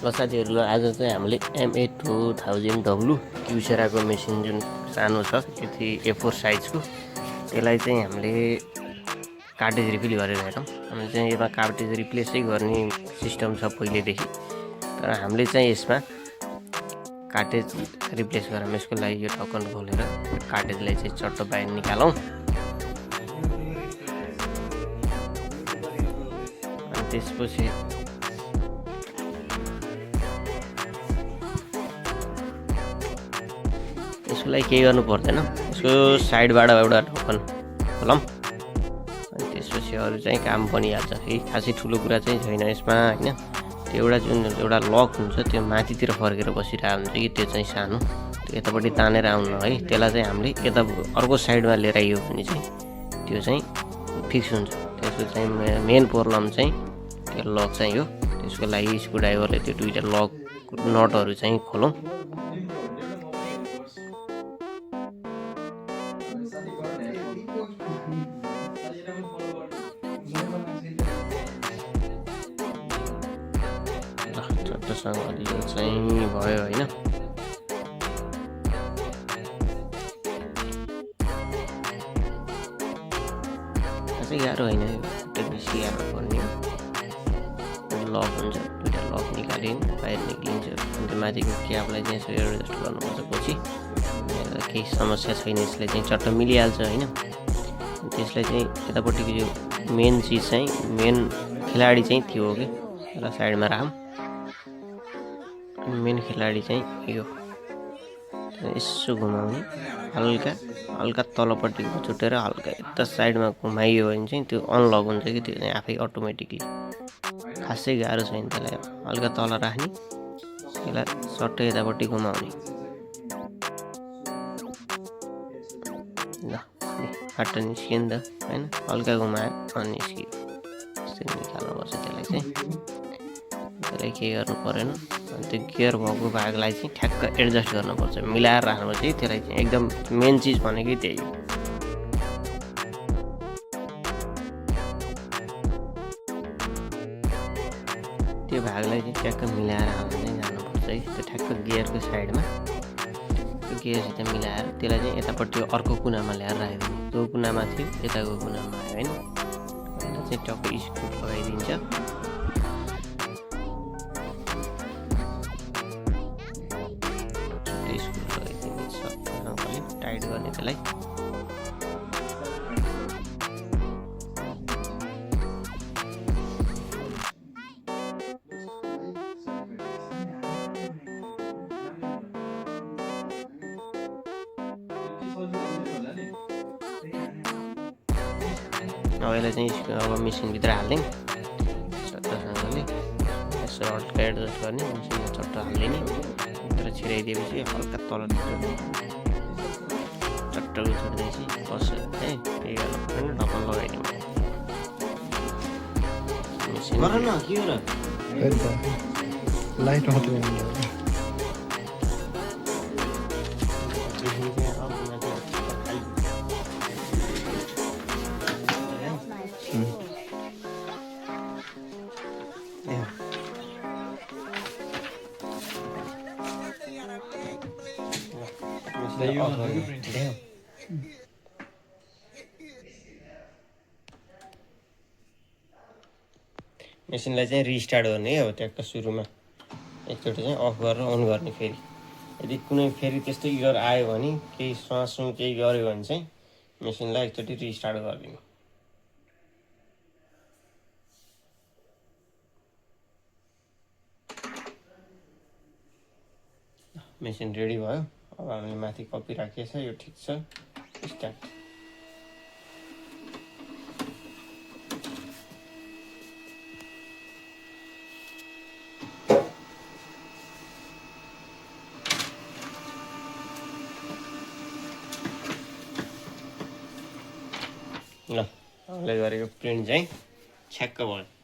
ल साथीहरू, आज चाहिँ हामीले MA2000W क्युसेराको मेसिन जुन सानो छ यति A4 साइजको त्यसलाई चाहिँ हामीले कार्टेज रिफिल गरेर हेरौँ। हामीले चाहिँ यसमा कार्टेज रिप्लेसै गर्ने सिस्टम छ पहिलेदेखि, तर हामीले चाहिँ यसमा कार्टेज रिप्लेस गरौँ। यसको लागि यो ढक्कन खोलेर कार्टेजलाई चाहिँ चट्ट बाहिर निकालौँ। अनि त्यसपछि यसको लागि केही गर्नु पर्दैन। यसको साइडबाट एउटा ढक्कन खोलौँ अनि त्यसपछि अरू चाहिँ काम बनिहाल्छ। केही खासै ठुलो कुरा चाहिँ छैन यसमा होइन। त्यो एउटा जुन एउटा लक हुन्छ त्यो माथितिर फर्केर बसिरहेको हुन्छ कि त्यो चाहिँ सानो, त्यो यतापट्टि तानेर आउनु है। त्यसलाई चाहिँ हामीले यता अर्को साइडमा लिएर आइयो भने चाहिँ त्यो चाहिँ फिक्स हुन्छ। त्यसको चाहिँ मेन प्रब्लम चाहिँ त्यो लक चाहिँ हो। त्यसको लागि स्क्रुड्राइभरले त्यो दुईवटा लक नटहरू चाहिँ खोलौँ। चट्टसँग यो चाहिँ भयो होइन। खासै गाह्रो होइन, बेसी गाह्रो पर्ने लक हुन्छ। दुईवटा लक निकाल्यो बाहिर निक्लिन्छ। अन्त माथिको क्यापलाई चाहिँ यसो एडजस्ट गर्नुपर्छ। पछि केही समस्या छैन, यसले चाहिँ चट्ट मिलिहाल्छ होइन। त्यसलाई चाहिँ यतापट्टिको यो मेन चिज चाहिँ मेन खेलाडी चाहिँ थियो कि र साइडमा राखौँ। मेन खेलाडी चाहिँ यो यसो घुमाउने, हल्का हल्का तलपट्टि छुटेर हल्का यता साइडमा घुमाइयो भने चाहिँ त्यो अनलक हुन्छ कि त्यो चाहिँ आफै अटोमेटिकली। खासै गाह्रो छैन। त्यसलाई हल्का तल राख्ने, त्यसलाई सट्टै यतापट्टि घुमाउने। ल बाटो निस्क्यो नि त होइन, हल्का घुमायो अनि निस्क्यो। यस्तै निकाल्नुपर्छ त्यसलाई चाहिँ। त्यसलाई केही गर्नु परेन। त्यो गियर भएको भागलाई चाहिँ ठ्याक्क एडजस्ट गर्नुपर्छ, मिलाएर राख्नुपर्छ कि त्यसलाई चाहिँ एकदम मेन चिज भनेकै त्यही हो। त्यो भागलाई चाहिँ ट्याक्क मिलाएर हाल्न चाहिँ जानुपर्छ है। त्यो ठ्याक्क गियरको साइडमा त्यो गियरसित मिलाएर त्यसलाई चाहिँ यतापट्टि अर्को कुनामा ल्याएर राखिदिनु। जो कुनामा थियो यताको कुनामा आयो होइन। त्यसलाई चाहिँ टक्क स्क्रू लगाइदिन्छ। टाइट गर्ने त्यसलाई। अब यसलाई चाहिँ अब मेसिनभित्र हालिदिउँ चट्टसँगले। यसो हल्का एडजस्ट गर्ने, मेसिनमा चट्ट हालिदिने। भित्र छिराइदिएपछि हल्का तल चट्ट छोड्दैछ बस है। केही गर्नु परेन, ढक्कन लगाइदिउँ। मेसिन लाइट मात्रै मेसिनलाई चाहिँ रिस्टार्ट गर्ने है। अब ट्याक्क सुरुमा एकचोटि चाहिँ अफ गरेर अन गर्ने। फेरि यदि कुनै फेरि त्यस्तो इरर आयो भने, केही स्वासु केही गऱ्यो भने चाहिँ मेसिनलाई एकचोटि रिस्टार्ट गरिदिनु। मेसिन रेडी भयो। अब हामीले माथि कपी राखेको छ, यो ठिक छ। स्टार्ट। ल हामीले गरेको प्रिन्ट चाहिँ छ्याक्क भयो।